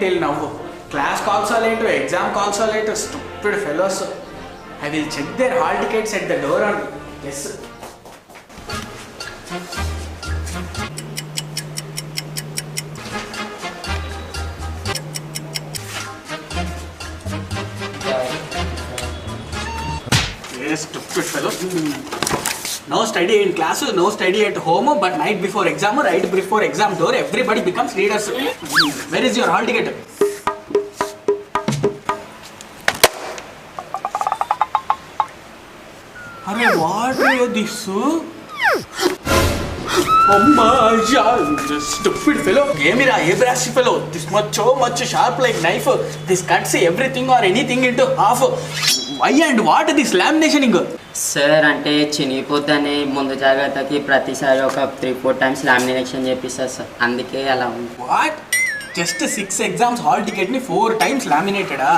till now. Class calls are late, exam calls are late. Stupid fellows. I will check their hall tickets at the door only. Yes. Yes, stupid fellow. No study in classes, no study at home, but night before exam, right before exam door, everybody becomes readers. Where is your hall ticket? Arey, what is this? Oh my god, stupid fellow. Gamera, abrasive fellow. This much so much sharp like knife. This cuts everything or anything into half. Why and what this laminationing? Sir అంటే చినిగిపోతేనే ముందు జాగ్రత్తకి ప్రతిసారి ఒక 3-4 times lamination చేపిస్తారు sir, అందుకే అలా ఉంది. What just 6 exams hall ticket ని 4 times లామినేటెడా?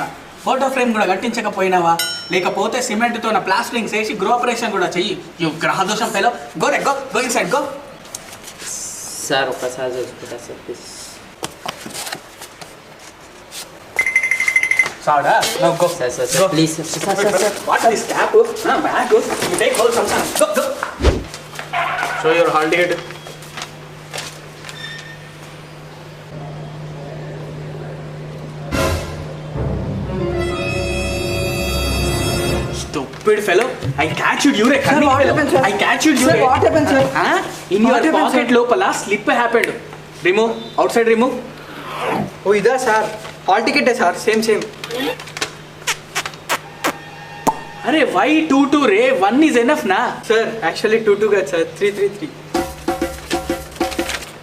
Photo frame కూడా కట్టించకపోయినావా? లేకపోతే సిమెంట్ తో ప్లాస్టరింగ్ చేసి గృహప్రవేశం కూడా చెయ్యి. యు గ్రహదోషం ఫెలో. గో రే, గో ఇన్సైడ్ గో. సార్ ఒకసారి చూసుకుంటా sir please. Sada, now go. Sir, please. Sir. What is cap? Bag. You take hold some sun. Go. Show your hall ticket. Stupid fellow. I catch you, Sir, what happened, sir? I catch you, Sir, what happened, sir? In your pocket lopala slip happened. Remove. Outside remove. Oh, ida sir. Hall ticket है sir. Same. अरे why 2 रे? 1 is enough ना? Sir, actually 2 కాదు sir. 3.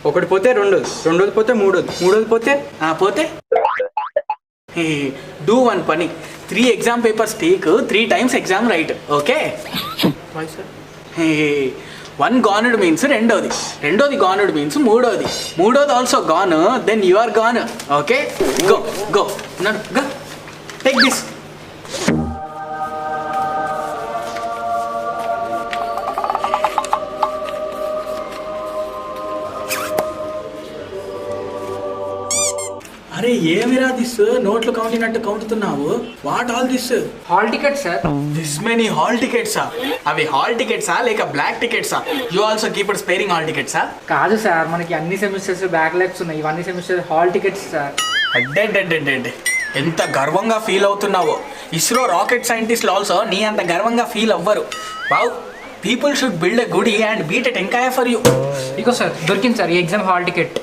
ఒకటి పోతే రెండోది పోతే మూడోది పోతే do one pani. 3 exam papers take 3 times exam right. Okay? Why sir? 1 gone means రెండోది gone means మూడోది also gone, then you are gone. Okay? Go. No, go. Take this. అరే ఏమిరా దిస్ నోట్లు కౌంటినట్టు కౌంటుతున్నావు? What all this? Hall ticket sir. This many hall టికెట్సా? అవి hall టికెట్సా లేక బ్లాక్ టికెట్సా? You also keep it sparing hall టికెట్సా? కాదు సార్, మనకి అన్ని సెమిస్టర్స్ బ్యాక్ లాగ్స్ ఉన్నాయి. ఇవన్నీ సెమిస్టర్ హాల్ టికెట్స్ సార్. అడ్డే ఎంత గర్వంగా ఫీల్ అవుతున్నావో. ఇస్రో రాకెట్ సైంటిస్ట్లు ఆల్సో నీ అంత గర్వంగా ఫీల్ అవ్వరు. Wow, people should build a గుడి అండ్ బీట్ ఎ టెంకాయ ఫర్ యూ. ఇగో సార్ దొరికింది సార్ ఈ exam hall ticket.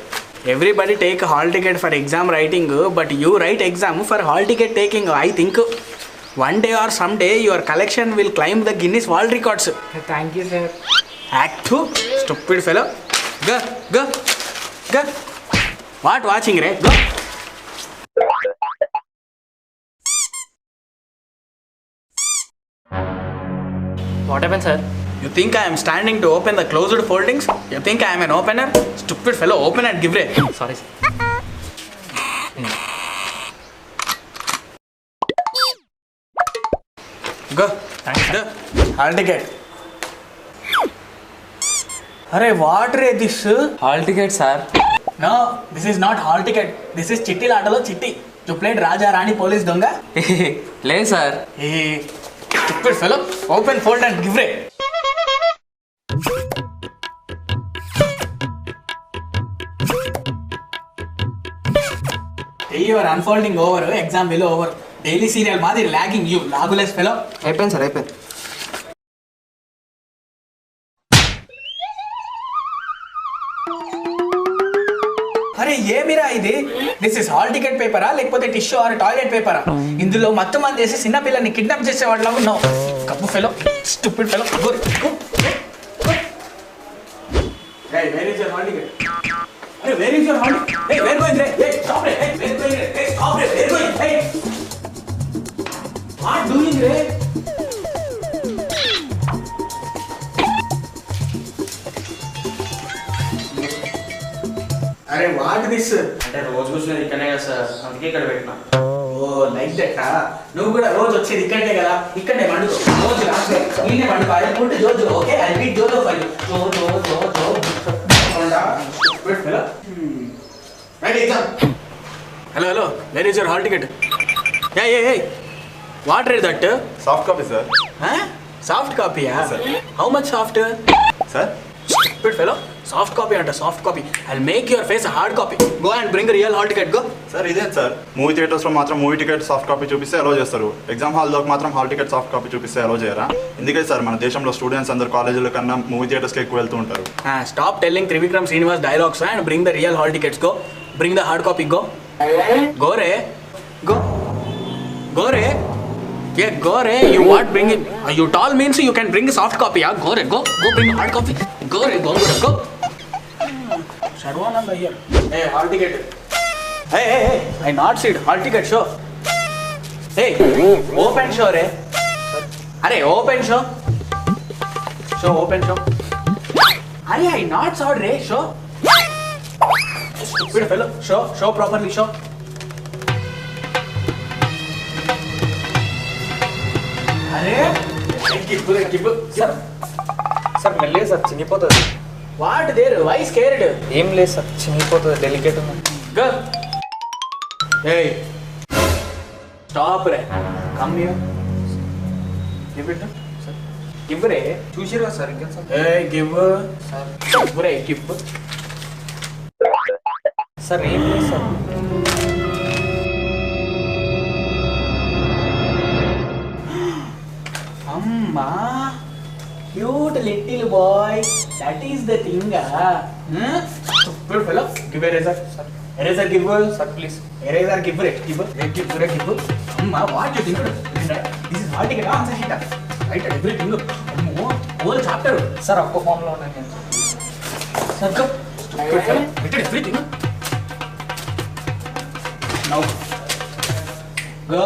Everybody take hall ticket for exam writing, but you write exam for hall ticket taking. I think one day or someday your collection will climb the Guinness World Records. Thank you sir. Act 2, stupid fellow. Go. What watching re? Go. What happened sir? You think I am standing to open the closed foldings? You think I am an opener? Stupid fellow, open and give ray. Sorry sir. Go. Thanks. Go. Hall ticket. Arey, what re this? Hall ticket sir. No, this is not hall ticket. This is chitti laatalo chitti. You played Raja Rani Police Donga? లేదు sir. Hey, stupid fellow, open, fold and give ray. Hey, you are unfolding over, exam will over. Daily serial మాది lagging you, laguless fellow. అయిపోయింది sir అయిపోయింది. అరే ఏమిరా ఇది? This is hall ticket పేపరా లేకపోతే tissue are toilet పేపరా? ఇందులో మొత్తం మంది చేసి చిన్న పిల్లని కిడ్నాప్ చేసే వాళ్ళ ఉన్నావు. Cup fellow, stupid fellow. Hey, where is your hall ticket? Hey, where is your hall ticket? Hey, where going? Hey, stop it. Hey, where going? Hey, stop it. Where going? Hey. What doing, Ray? అరే what this? అంటే రోజు కూర్చుని ఇక్కడనే కదా sir, అందుకే ఇక్కడ పెట్టినా. ఓ like that. నువ్వు కూడా రోజు వచ్చేది ఇక్కడే కదా, ఇక్కడే వండుకో. రోజు రాసే ఈయనే వండుకో. ఐ పుట్ జోజో, ఓకే? ఐ బీట్ జోజో ఫర్ యు. జో. Right exam. hello. Where is your hall ticket? Hey. What is that? Soft copy, sir. Huh? Soft copy, yeah? Yes, sir. How much soft? Sir? Stupid fellow. Soft copy and a soft copy. I'll make your face a hard copy. Go and bring a real hall ticket. Go. Sir ఇదే sir movie థియేటర్స్లో మాత్రం movie ticket soft copy చూపిస్తే అలో చేస్తారు. Exam హాల్లోకి మాత్రం hall ticket soft copy చూపిస్తే అలో చేయరా? ఎందుకే సార్ మన దేశంలో స్టూడెంట్స్ అందరు కాలేజీల కన్నా మూవీ థియేటర్స్కి ఎక్కువ వెళ్తూ ఉంటారు. Stop telling Trivikram Srinivas dialogues and bring the real hall tickets. Go. Bring the hard copy. Go. Go, Re. Go. Go, Re. Yeah, go, Re. You what bring it? You tall means you can bring a soft copy. Yeah, go, Re. Go. Go bring a hard copy. Go, Re. Go. Sarvananda here. Hey, hall ticket. Hey. I not see it. Hall ticket show. Hey, open show, Re. Arey, open show. Show, open show. Arey, I not saw Re. Show. Stupid fellow. Show properly. Show. Arey, give. Sir మెల్లే sir చినిగిపోతుంది. What there? Why scared? ఏం లేదు sir, చినిగిపోతుంది, delicate ఉంది. Go. Hey. Stop, Re. Come here. Give it. Sir. Give, Re. చూసిరా sir ఇంకా sir? Hey, give. Sir Give, Re. Give. Sir ఏం లేదు sir. Amma. Cute little boy. That is the thing. Stupid fellow. Give eraser. Eraser give. Sir please. Eraser give. Give. Amma, what you think? This is hard ticket. Answer sheet. Right, everything. Ammo. Whole chapter. Sir ఒక్క ఫామ్లో ఉన్నాను నేను. Sir, go. Stupid fellow. Written everything. Now. Go.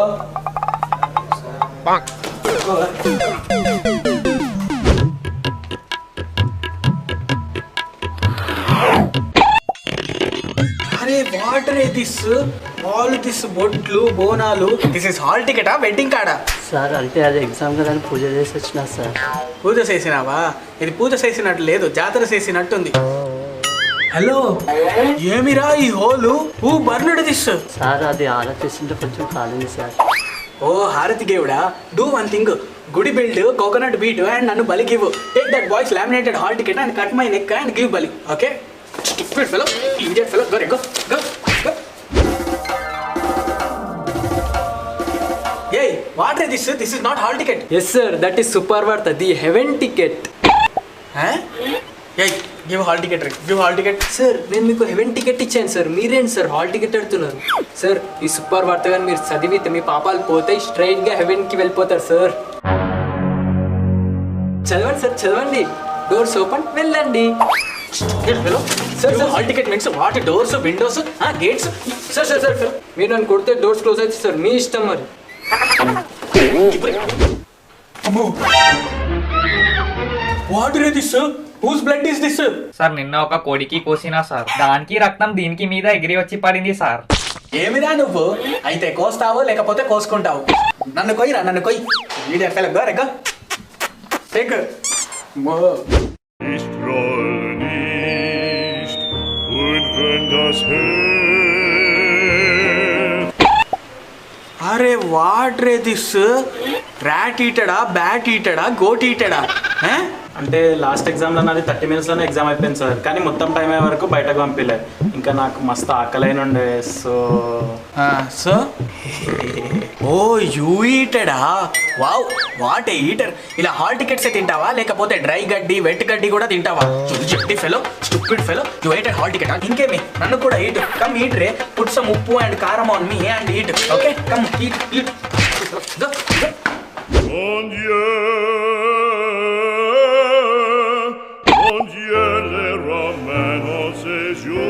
Go. Arey, what is this? All this botlu, bonalu. This is hall ticket, wedding card. Sir అంటే అది exam కదా అని పూజ చేసి వచ్చిన సార్. పూజ చేసినావా? ఇది పూజ చేసినట్టు లేదు, జాతర చేసినట్టుంది. హలో, ఏమిరా ఈ hole? Who burned this? Sir అది ఆలోచిస్తుంటే కొంచెం కాలింది సార్. ఓ హారతి గేవుడా, డూ వన్ థింగ్. గుడి బిల్డ్, కోకోనట్ బీట్ అండ్ నన్ను బలి give. Take that boys laminated hall ticket and cut my neck and give బలి. Okay? Stupid fellow, idiot fellow. Go. Hey, what is this? This is not hall ticket. Yes sir, that is super worth, the heaven ticket. Huh? Hey, give hall ticket. Give hall ticket. Sir నేను మీకు heaven ticket ఇచ్చాను sir, మీరేంటి sir hall ticket అడుగుతున్నారు? Sir ఈ super వార్త కానీ మీరు చదివితే మీ పాపాలు పోతాయి, స్ట్రైట్గా హెవెన్కి వెళ్ళిపోతారు సార్. చదవండి సార్, చదవండి. డోర్స్ ఓపెన్, వెళ్ళండి. Stupid fellow. Sir, hall ticket means what? Doors, windows, gates. Sir మీరు నన్ను కొడితే డోర్స్ క్లోజ్ అవుతుంది సార్, మీ ఇష్టం మరి. What is this? Whose blood is this? Sir నిన్న ఒక కోడికి కోసినా సార్, దానికి రక్తం దీనికి మీద ఎగిరి వచ్చి పడింది సార్. ఏమిరా నువ్వు? అయితే కోస్తావు లేకపోతే కోసుకుంటావు. నన్ను కొయ్యి. Idiot fellow. Go, Rega. Take. Ich roll nicht, und wenn das Herz అరే వాట్ రే దిస్? ర్యాట్ ఈటడా, బ్యాట్ ఈటడా, గోట్ ఈటడా? అంటే లాస్ట్ ఎగ్జామ్లో నాది 30 minutesలోనే ఎగ్జామ్ అయిపోయింది సార్, కానీ మొత్తం టైం అయ్యే వరకు బయటకు పంపించలేదు. ఇంకా నాకు మస్తు ఆకలైన ఉండే. సో ఓ యూ ఈటడా? Wow, what a eater. ఇలా హాల్ టికెట్స్ తింటావా లేకపోతే డ్రై గడ్డి, వెట్ గడ్డి కూడా తింటావా? జట్టి fellow, stupid fellow. You eated hall ticket. ఇంకేమి, నన్ను కూడా ఈట్. కమ్ ఈట్ రే. పుట్ సమ్ ఉప్పు అండ్ కారం on me and eat. Okay, come eat. Go. und je romano sejo.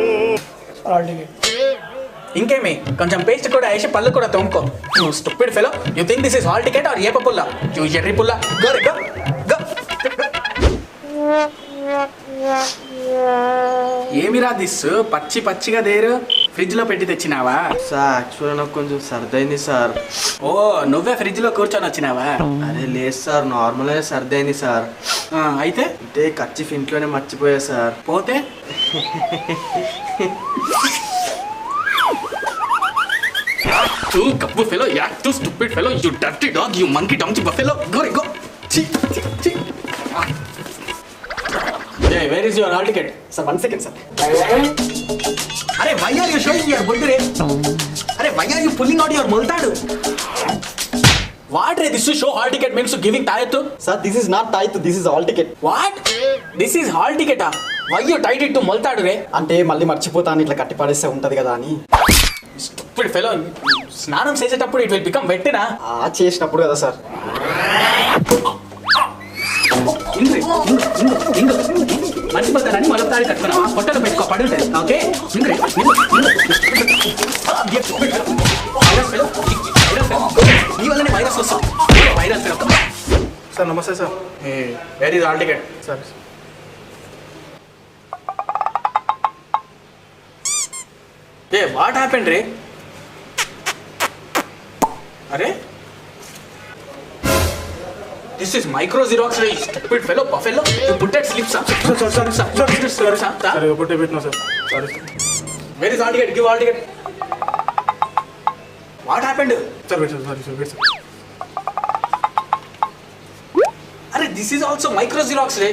ఇంకేమి, కొంచెం పేస్ట్ కూడా వేసి పళ్ళు కూడా తోముకో. You stupid fellow. You think this is hall ticket or ఏప పుల్ల? యూ ఎర్రి పుల్ల. గో రే, గో. ఏమిరా దిస్? పచ్చిగా దేరు ఫ్రిడ్జ్ లో పెట్టి తెచ్చినావా? సార్ యాక్చువల్గా నాకు కొంచెం సర్దైంది సార్. ఓ, నువ్వే ఫ్రిడ్జ్ లో కూర్చొని వచ్చినావా? అరే లేదు సార్, నార్మల్గా సర్దైంది సార్. అయితే అంటే కర్చీఫ్ ఇంట్లోనే మర్చిపోయా సార్. పోతే You gabbu fellow, you stupid fellow, you dirty dog, you monkey donkey buffalo. Go. Chi. Hey, where is your hall ticket? Sir, 1 second, sir. Arey, why are you showing your body? Arey, why are you pulling out your multadu? What? This is show hall ticket means giving tayattu? Sir, this is not tied to, this is all ticket. What? This is hall ticket? Why you tied it to multadu re? అంటే మళ్ళీ మర్చిపోతాను ఇట్లా కట్టి పడేస్తే ఉంటది కదా అని. Stupid fellow, స్నానం చేసేటప్పుడు it will become wet na? చేసినప్పుడు కదా సార్. ఇంగు మర్చిపోతానని మొలతాడి కట్టుకున్నావా? పొట్టలు పెట్టుకో పడుంటది. ఓకే నీ వల్లనే వైరస్ వస్తాం. వైరస్ సార్ నమస్తే sir. Where is hall ticket? Sir what happened రే? అరే this is micro xerox ray, stupid fellow buffalo. You put that slip sir. Sorry. సరే ఒకటే పెట్టినా సార్. Sorry sir. Where is hall ticket? Give hall ticket. What happened? Sir wait sir. Sorry sir. అరే this is also micro xerox ray.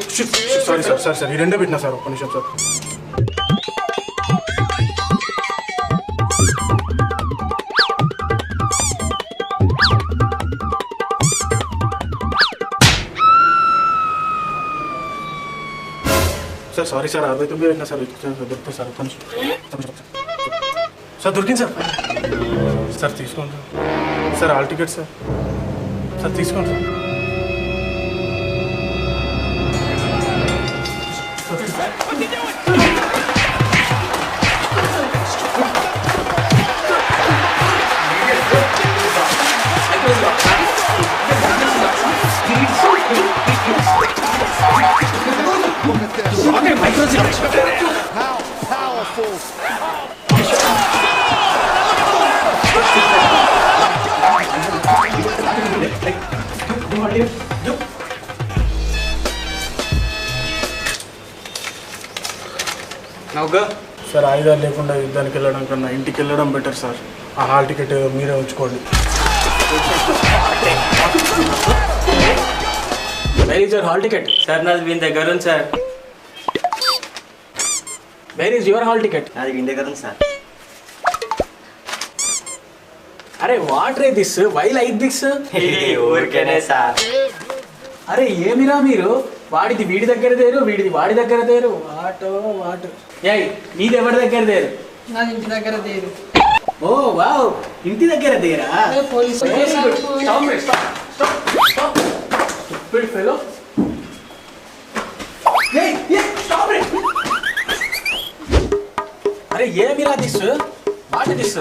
Sorry sir. ఈ రెండే పెట్టినా sir. ఒక్క నిమిషం సార్. సార్ సారీ సార్ 69 పెట్టినా సార్. దొరుకుతుంది సార్. ఒక్క నిమిషం సార్. దొరికింది సార్. సార్ తీసుకోండి sir. Hall ticket sir. Sir తీసుకోండి sir. Micro xerox. How powerful! Now go. Sir ఆయుధాలు లేకుండా యుద్ధానికి వెళ్ళడం కన్నా ఇంటికి వెళ్ళడం బెటర్ సార్. ఆ హాల్ టికెట్ మీరే ఉంచుకోండి. Where is your hall ticket? Sir నాది వీని దగ్గర ఉంది sir. Where is your hall ticket? నాది వీని దగ్గర ఉంది సార్. అరే వాట్ రే దిస్? Why like this? ఊరికేనే సార్. అరే ఏమిరా మీరు? వాడిది వీడి దగ్గర తేరు, వీడిది వాడి దగ్గర తేరు. వాట్ ఏయ్ నీది ఎవరి దగ్గర తేరు? నాది ఇంటి దగ్గర దేరు. ఓ వావ్, ఇంటి దగ్గర తేరా? Police Stupid fellow. Hey, stop it. అరే ఏమిరా దిస్? What this?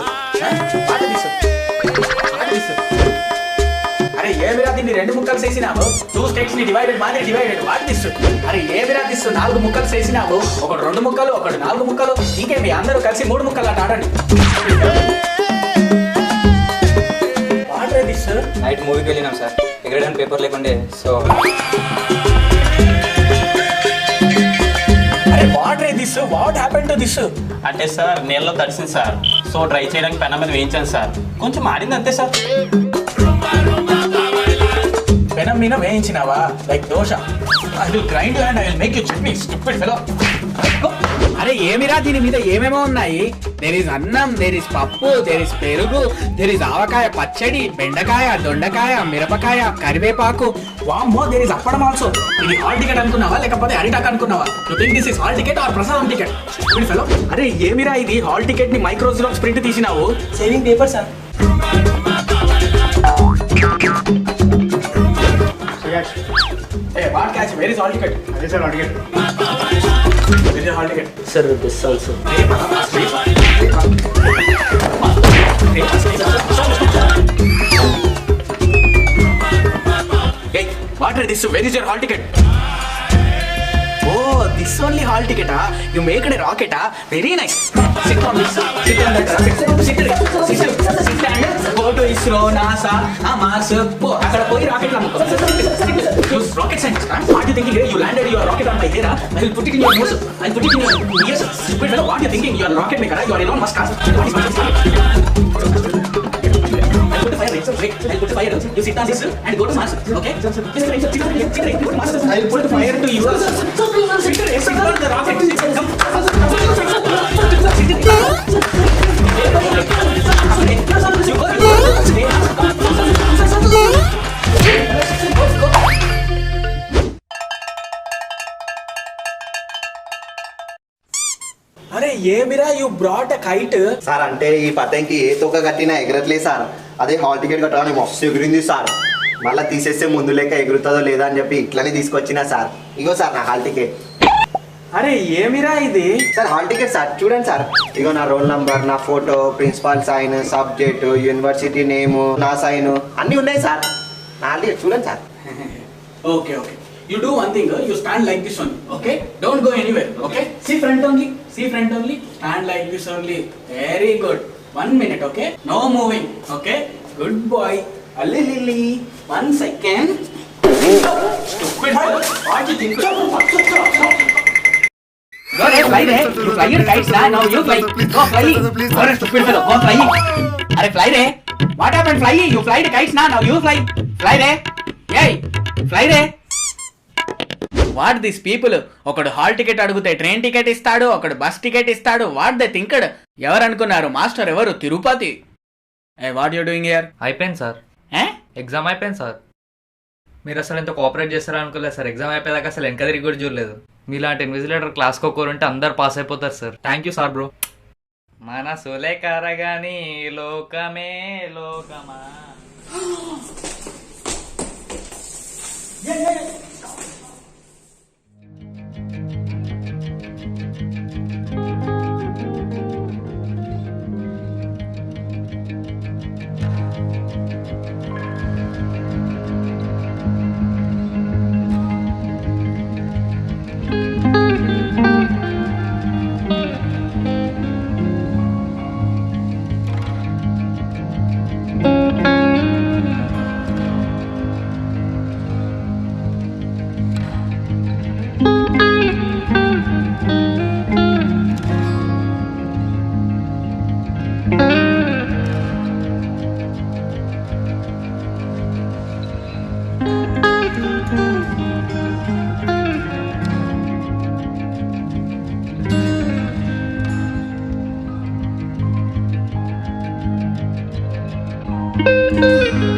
అరే ఏమిరా దీన్ని 2 ముక్కలు చేసినావు? 2 స్టేట్స్ ని డివైడెడ్ వాట్ దిస్? అరే ఏమిరా దిస్? 4 ముక్కలు చేసినావు. ఒకటి 2 ముక్కలు, ఒకటి 4 ముక్కలు. ఇంకేమి అందరూ కలిసి 3 ముక్కలు అట్లా ఆడండి. వాట్ రే దిస్? నైట్ మూవీకి వెళ్ళినాం సార్. ఎగరడానికి పేపర్ లేకుండే సో అరే వాట్ రే this? What happen to this? అంటే సార్ నీళ్ళలో తడిసింది సార్. సో డ్రై చేయడానికి పెనం మీద వేయించాను సార్. కొంచెం ఆడింది అంతే సార్. పెనం మీద వేయించినావా? Like dosa. I will grind you and I will make you chutney. Stupid fellow. అరే ఏమిరా దీని మీద ఏమేమో ఉన్నాయి? There is annam, there is pappu, there is perugu, there is avakaya pachadi, bendakaya, dondakaya, mirapakaya, karivepaku. వామ్మో, దేర్ ఇస్ అప్పడం ఆల్సో. ఇది హాల్ టికెట్ అనుకున్నావా లేకపోతే అరిటాక్ అనుకున్నావా? You think this is hall ticket or prasadam ticket? Stupid fellow. అరే ఏమిరా ఇది? హాల్ టికెట్ ని మైక్రో జిరాక్స్ ప్రింట్ తీసినావు? Saving paper sir. Hey, what catch? Where is hall ticket? అదే sir hall ticket. Where is your hall ticket? Sir this also. Hey, what is this? Where is your hall ticket? Oh, this only hall ticket, ah? You make it a rocket, ah? Very nice. Sit on this. Sit on that. Sit and go to ISRO, NASA, Mars. Po, akada poi rocket lamko. Use rocket science, huh? What are you thinking? You landed your rocket on my hair, ah? I will put it in your nose. I will put it in your ears. Stupid fellow, what are you thinking? You are a rocket maker, ah? You are Elon Musk, ah? What is you sit on this and go to master. Okay? Sit there. Go to master. I'll put fire to you. Sit there. Sit on the rocket. అరే ఏమిరా you brought a kite. Sir అంటే ఈ పతంకి ఏ తోక కట్టినా ఎగరట్లేదు sir. అదే hall ticket కట్టగానే మస్తు ఎగిరింది sir. మళ్ళీ తీసేస్తే ముందు లెక్క ఎగురుతుందో లేదా అని చెప్పి ఇట్లనే తీసుకొచ్చినా సార్. ఇగో సార్ నా హాల్ టికెట్. అరే ఏమిరా ఇది? సార్ హాల్ టికెట్ సార్ చూడండి సార్. ఇగో నా రోల్ నంబర్, నా photo, principal sign, subject, university name, నా సైన్ అన్నీ ఉన్నాయి సార్. నా హాల్ టికెట్ చూడండి sir. Okay, okay. You do one thing, you stand like this only, okay? Don't go anywhere, okay? See front only, stand like this only. Very good. 1 minute, okay? No moving, okay? Good boy. Lily, 1 second. Stupid boy. What do you think? Go there, fly there. You fly your kites now, you fly. Go fly. Go there, stupid fellow. Go fly. Are fly there. What happened, fly? You fly the kites now you fly. Fly there. Hey, fly there. What this people, ఒకడు hall ticket అడిగితే train ticket ఇస్తాడు, ఒకడు bus ticket ఇస్తాడు. What they thinked? ఎవరు అనుకున్నారు? Master ఎవరు? Tirupati. What you doing here? అయిపోయింది sir, exam అయిపోయింది సార్. మీరు అసలు ఎంత కోఆపరేట్ చేస్తారో అనుకోలేదు సార్. ఎగ్జామ్ అయిపోయాక అసలు వెనక తిరిగి కూడా చూడలేదు. మీలాంటి ఇన్విజిలేటర్ క్లాస్కి ఒక్కరుంటే అందరు పాస్ అయిపోతారు sir. Thank you sir bro. మన సోలే కారగాని లోకమే లోకమా. Thank you.